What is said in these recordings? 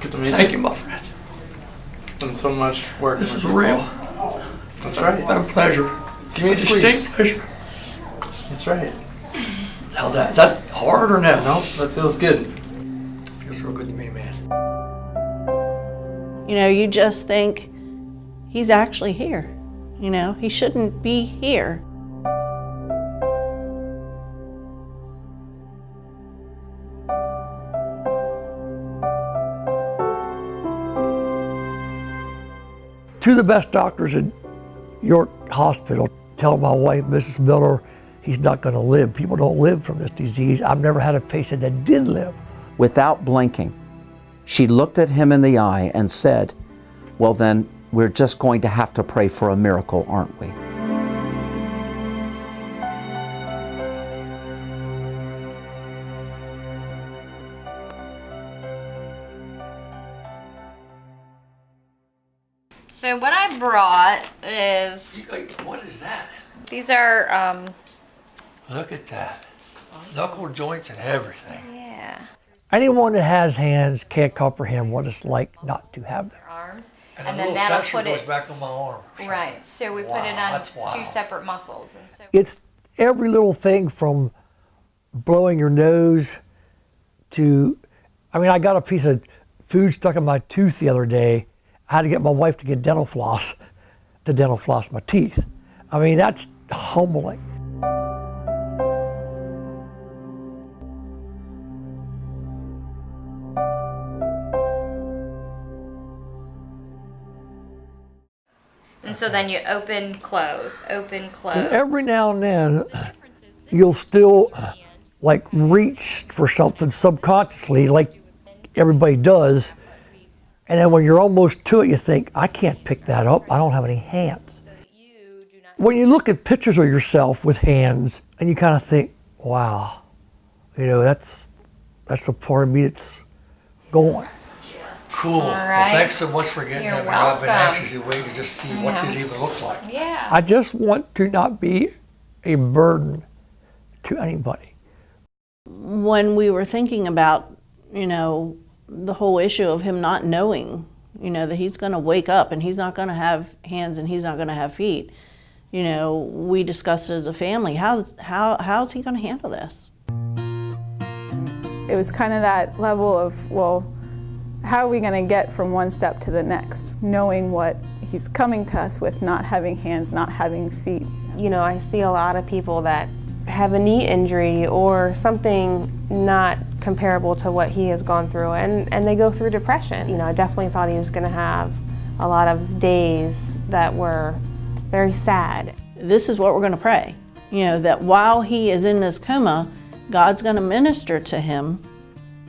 Good to meet you. Thank you, my friend. It's been so much work. This is real. That's right. It's been a pleasure. Give me a squeeze. Distinct pleasure. That's right. How's that? Is that hard or no? No, that feels good. Feels real good to me, man. You know, you just think he's actually here. You know, he shouldn't be here. Two of the best doctors in York Hospital tell my wife, Mrs. Miller, he's not going to live. People don't live from this disease. I've never had a patient that did live. Without blinking, she looked at him in the eye and said, well then, we're just going to have to pray for a miracle, aren't we? So what I brought is, What is that? these are, Look at that. Knuckle joints and everything. yeah, Anyone that has hands can't comprehend what it's like not to have them. arms. And, And a then little that'll sensor put goes it, back on my arm. right, so we put Wow, it on that's wild. two separate muscles. And so It's every little thing from blowing your nose to, I mean, I got a piece of food stuck in my tooth the other day. I had to get my wife to get dental floss to dental floss my teeth. I mean, that's humbling. And so then you open, close, open, 'Cause close. every now and then, you'll still like reach for something subconsciously, like everybody does. And then when you're almost to it, you think, I can't pick that up. I don't have any hands. When you look at pictures of yourself with hands, and you kind of think, wow, you know, that's a part of me that's going. Cool. Well, right. thanks so much for getting You're that. I've been welcome. anxiously waiting to just see what this even looks like. Yeah. I just want to not be a burden to anybody. When we were thinking about, you know, the whole issue of him not knowing, you know, that he's going to wake up and he's not going to have hands and he's not going to have feet, you know, we discussed it as a family. How's he going to handle this? It was kind of that level of, well, how are we going to get from one step to the next, knowing what he's coming to us with, not having hands, not having feet. You know, I see a lot of people that have a knee injury or something not comparable to what he has gone through, and they go through depression. You know, I definitely thought he was going to have a lot of days that were very sad. This is what we're going to pray, you know, that while he is in this coma, God's going to minister to him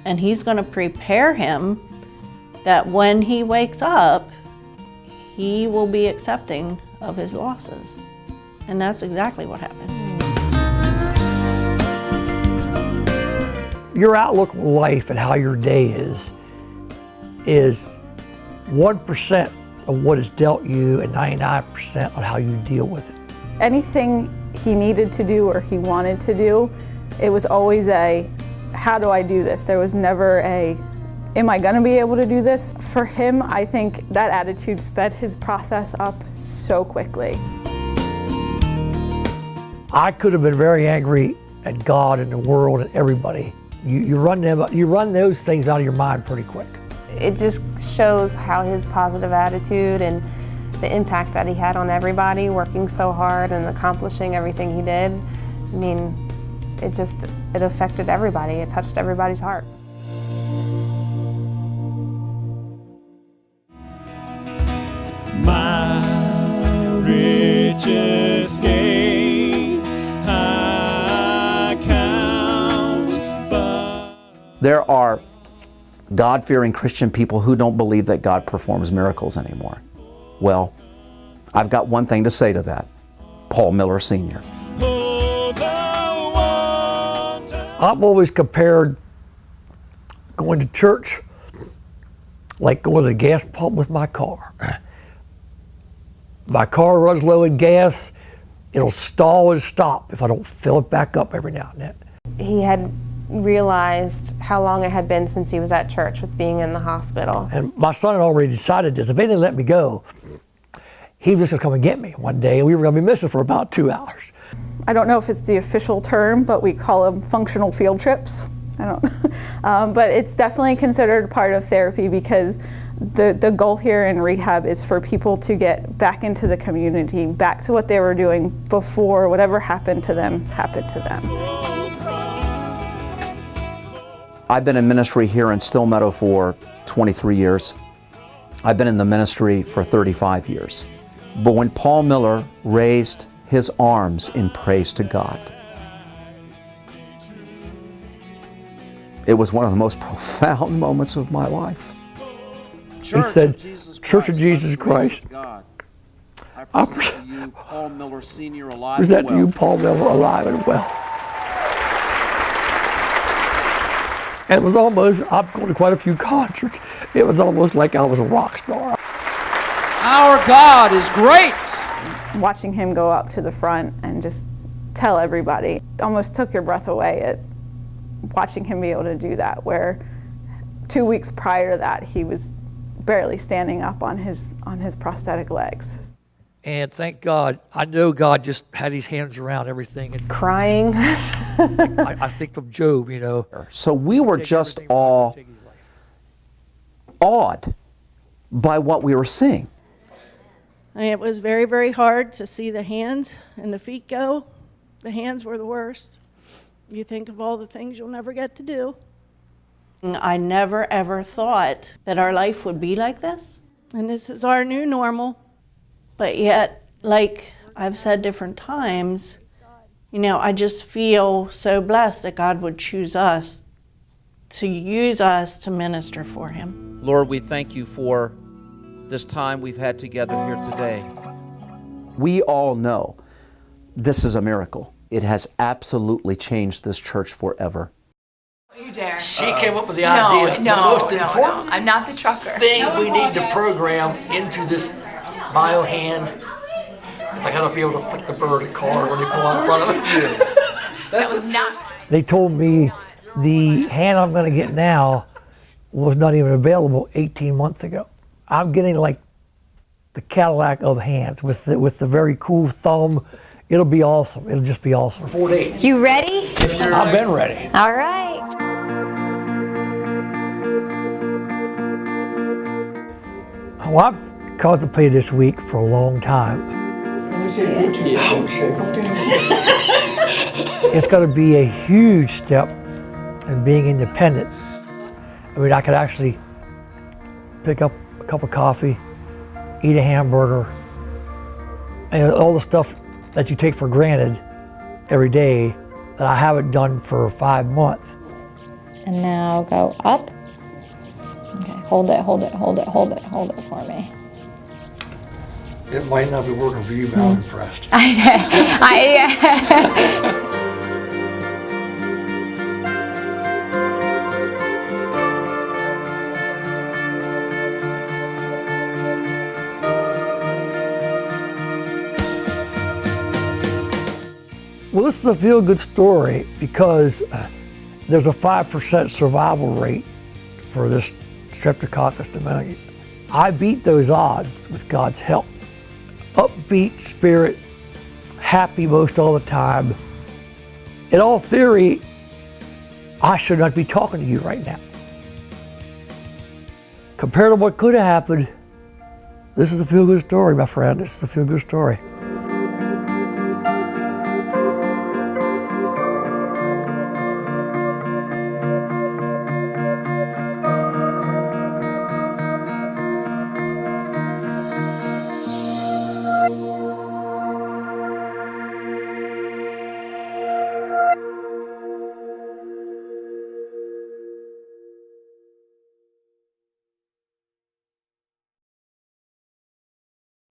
and he's going to prepare him that when he wakes up, he will be accepting of his losses. And that's exactly what happened. Your outlook on life and how your day is 1% of what is dealt you and 99% on how you deal with it. Anything he needed to do or he wanted to do, it was always a, how do I do this? There was never a, am I gonna be able to do this? For him, I think that attitude sped his process up so quickly. I could have been very angry at God and the world and everybody. You run those things out of your mind pretty quick. It just shows how his positive attitude and the impact that he had on everybody, working so hard and accomplishing everything he did. I mean, it affected everybody. It touched everybody's heart. My richest gain I count, but There are God-fearing Christian people who don't believe that God performs miracles anymore. Well, I've got one thing to say to that. Paul Miller Sr. oh, the wonder. I've always compared going to church like going to the gas pump with my car. My car runs low in gas, it'll stall and stop if I don't fill it back up every now and then. He had realized how long it had been since he was at church with being in the hospital. And my son had already decided this. If they didn't let me go, he was just going to come and get me one day, and we were going to be missing for about 2 hours. I don't know if it's the official term, but we call them functional field trips. I don't, but it's definitely considered part of therapy because the goal here in rehab is for people to get back into the community, back to what they were doing before whatever happened to them happened to them. I've been in ministry here in Still Meadow for 23 years. I've been in the ministry for 35 years. But when Paul Miller raised his arms in praise to God, it was one of the most profound moments of my life. He said, Church of Jesus Christ, I present to you Paul Miller Sr. alive present to you Paul Miller alive and well. And it was almost, I've gone to quite a few concerts, it was almost like I was a rock star. Our God is great. Watching him go up to the front and just tell everybody almost took your breath away at watching him be able to do that, where 2 weeks prior to that he was barely standing up on his prosthetic legs. And thank God, I know God just had his hands around everything. And Crying. I think of Job, you know. So we were just all awed by what we were seeing. It was very, very hard to see the hands and the feet go. The hands were the worst. You think of all the things you'll never get to do. I never ever thought that our life would be like this, and this is our new normal. But yet, like I've said different times, you know, I just feel so blessed that God would choose us to use us to minister for him. Lord, we thank you for this time we've had together here today. We all know this is a miracle. It has absolutely changed this church forever. You dare. She came up with the idea. The most important I'm not the trucker. thing we need to program into this bio hand is I gotta be able to flick the bird a card when they pull out in front of it. That was not. They told me the hand I'm going to get now was not even available 18 months ago. I'm getting like the Cadillac of hands with the very cool thumb. It'll be awesome. It'll just be awesome. 4 days. You ready? I've been ready. All right. Well, I've contemplated this week for a long time. It's going to be a huge step in being independent. I mean, I could actually pick up a cup of coffee, eat a hamburger, and all the stuff that you take for granted every day that I haven't done for 5 months. And now go up. Okay, hold it, hold it, hold it, hold it, hold it for me. It might not be working for you, but I'm impressed. Well, this is a feel-good story because there's a 5% survival rate for this streptococcus pneumoniae. I beat those odds with God's help. Upbeat spirit, happy most all the time. In all theory, I should not be talking to you right now. Compared to what could have happened, this is a feel-good story, my friend. This is a feel-good story.